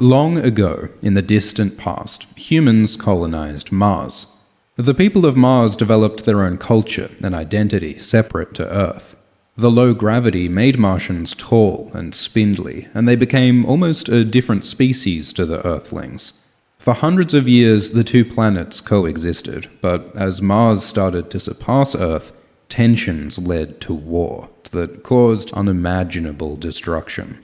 Long ago, in the distant past, humans colonized Mars. The people of Mars developed their own culture and identity separate to Earth. The low gravity made Martians tall and spindly, and they became almost a different species to the Earthlings. For hundreds of years, the two planets coexisted, but as Mars started to surpass Earth, tensions led to war that caused unimaginable destruction.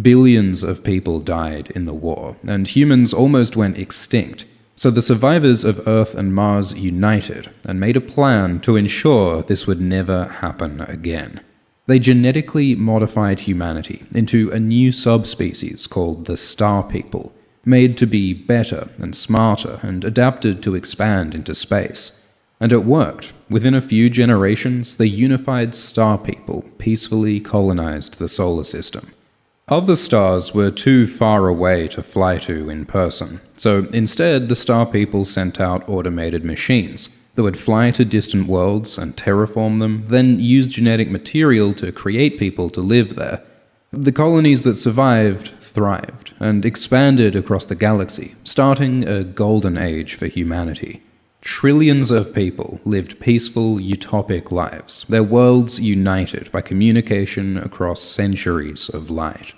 Billions of people died in the war, and humans almost went extinct, so the survivors of Earth and Mars united and made a plan to ensure this would never happen again. They genetically modified humanity into a new subspecies called the Star People, made to be better and smarter and adapted to expand into space. And it worked. Within a few generations, the unified Star People peacefully colonized the solar system. Other stars were too far away to fly to in person, so instead the Star People sent out automated machines that would fly to distant worlds and terraform them, then use genetic material to create people to live there. The colonies that survived thrived and expanded across the galaxy, starting a golden age for humanity. Trillions of people lived peaceful, utopic lives, their worlds united by communication across centuries of light.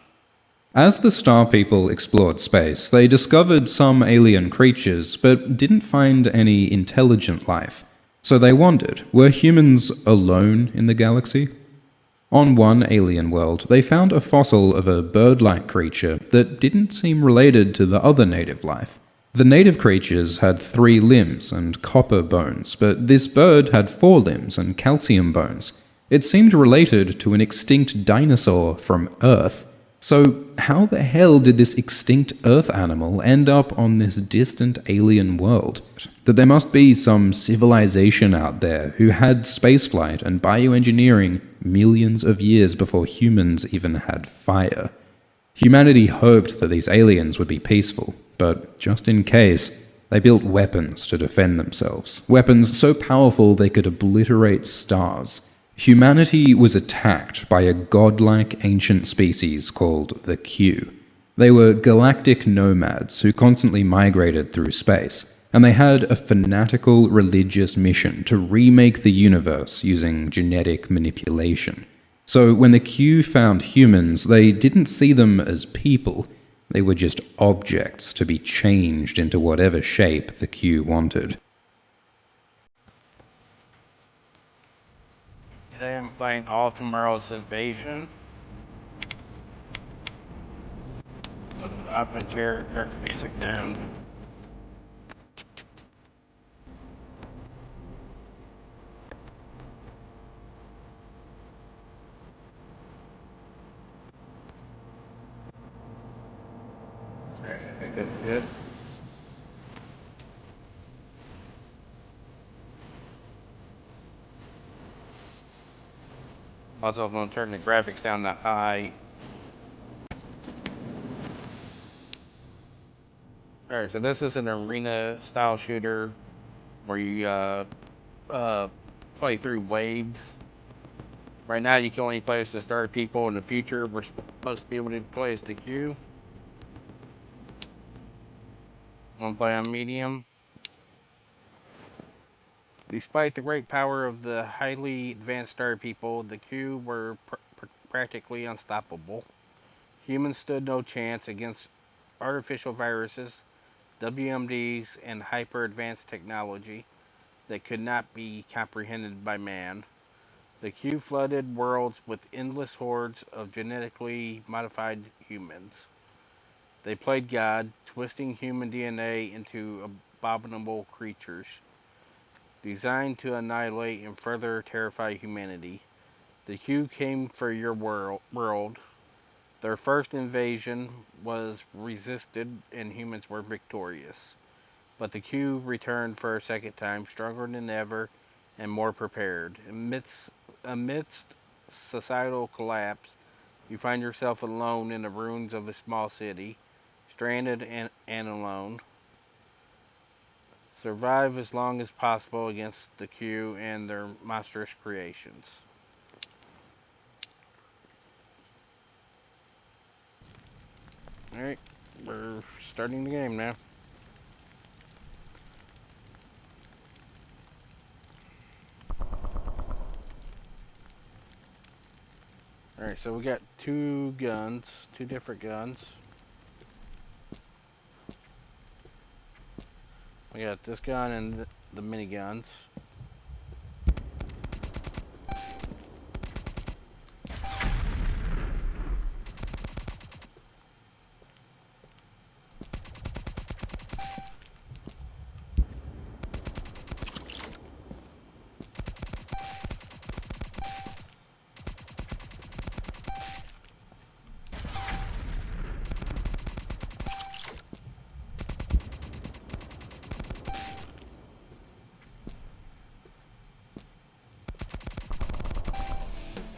As the Star People explored space, they discovered some alien creatures, but didn't find any intelligent life. So they wondered, were humans alone in the galaxy? On one alien world, they found a fossil of a bird-like creature that didn't seem related to the other native life. The native creatures had 3 limbs and copper bones, but this bird had 4 limbs and calcium bones. It seemed related to an extinct dinosaur from Earth. So how the hell did this extinct Earth animal end up on this distant alien world? That there must be some civilization out there who had spaceflight and bioengineering millions of years before humans even had fire. Humanity hoped that these aliens would be peaceful, but just in case, they built weapons to defend themselves. Weapons so powerful they could obliterate stars. Humanity was attacked by a godlike ancient species called the Q. They were galactic nomads who constantly migrated through space, and they had a fanatical religious mission to remake the universe using genetic manipulation. So when the Q found humans, they didn't see them as people. They were just objects to be changed into whatever shape the Q wanted. Today I'm playing All Tomorrow's Invasion. Up and turn music down. Good. Also, I'm going to turn the graphics down to high. Alright, so this is an arena style shooter where you play through waves. Right now you can only play as the Star People. In the future we're supposed to be able to play as the Q. I'm going to play on medium. Despite the great power of the highly advanced Star People, the Q were practically unstoppable. Humans stood no chance against artificial viruses, WMDs, and hyper-advanced technology that could not be comprehended by man. The Q flooded worlds with endless hordes of genetically modified humans. They played God, twisting human DNA into abominable creatures, designed to annihilate and further terrify humanity. The Q came for your world. Their first invasion was resisted and humans were victorious. But the Q returned for a second time, stronger than ever and more prepared. Amidst societal collapse, you find yourself alone in the ruins of a small city, stranded and alone. Survive as long as possible against the Q and their monstrous creations. Alright, We're starting the game now. Alright, so we got two guns, two different guns. We got this gun and the miniguns.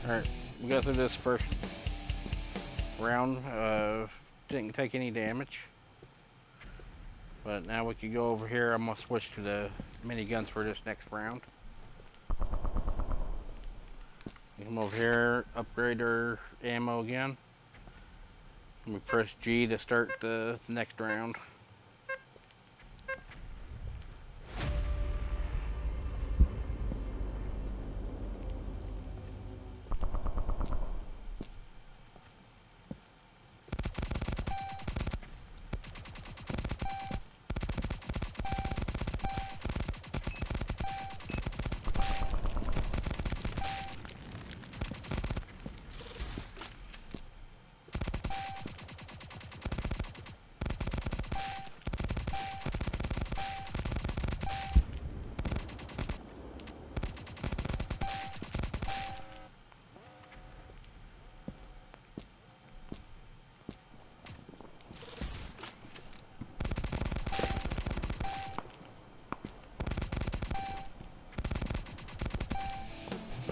Alright, we got through this first round. Didn't take any damage. But now we can go over here. I'm going to switch to the miniguns for this next round. Come over here, upgrade our ammo again. And we press G to start the next round.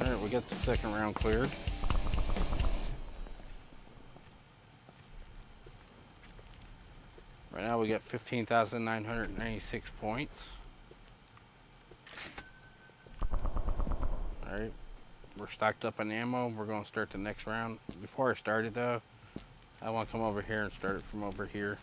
Alright, we got the second round cleared. Right now we got 15,996 points. Alright, we're stocked up on ammo. We're going to start the next round. Before I start it though, I want to come over here and start it from over here.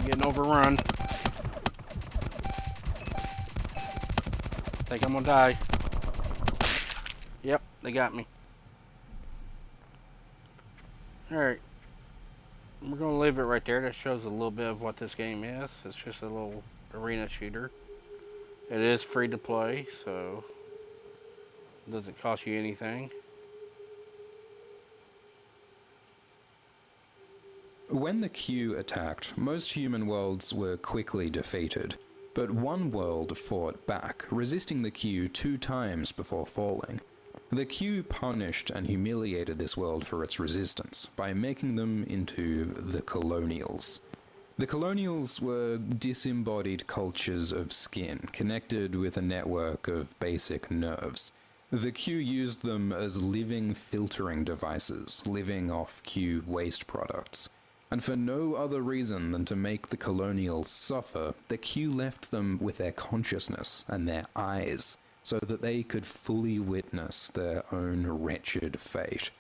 I'm getting overrun. Think I'm gonna die. Yep, they got me. Alright. We're gonna leave it right there. That shows a little bit of what this game is. It's just a little arena shooter. It is free to play, so it doesn't cost you anything. When the Q attacked, most human worlds were quickly defeated, but one world fought back, resisting the Q 2 times before falling. The Q punished and humiliated this world for its resistance by making them into the Colonials. The Colonials were disembodied cultures of skin, connected with a network of basic nerves. The Q used them as living filtering devices, living off Q waste products. And for no other reason than to make the Colonials suffer, the Q left them with their consciousness and their eyes, so that they could fully witness their own wretched fate.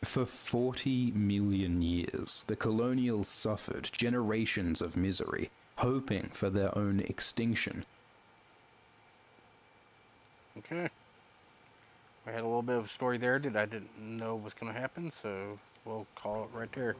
For 40 million years, the Colonials suffered generations of misery, hoping for their own extinction. Okay. I had a little bit of a story there that I didn't know was going to happen, so we'll call it right there.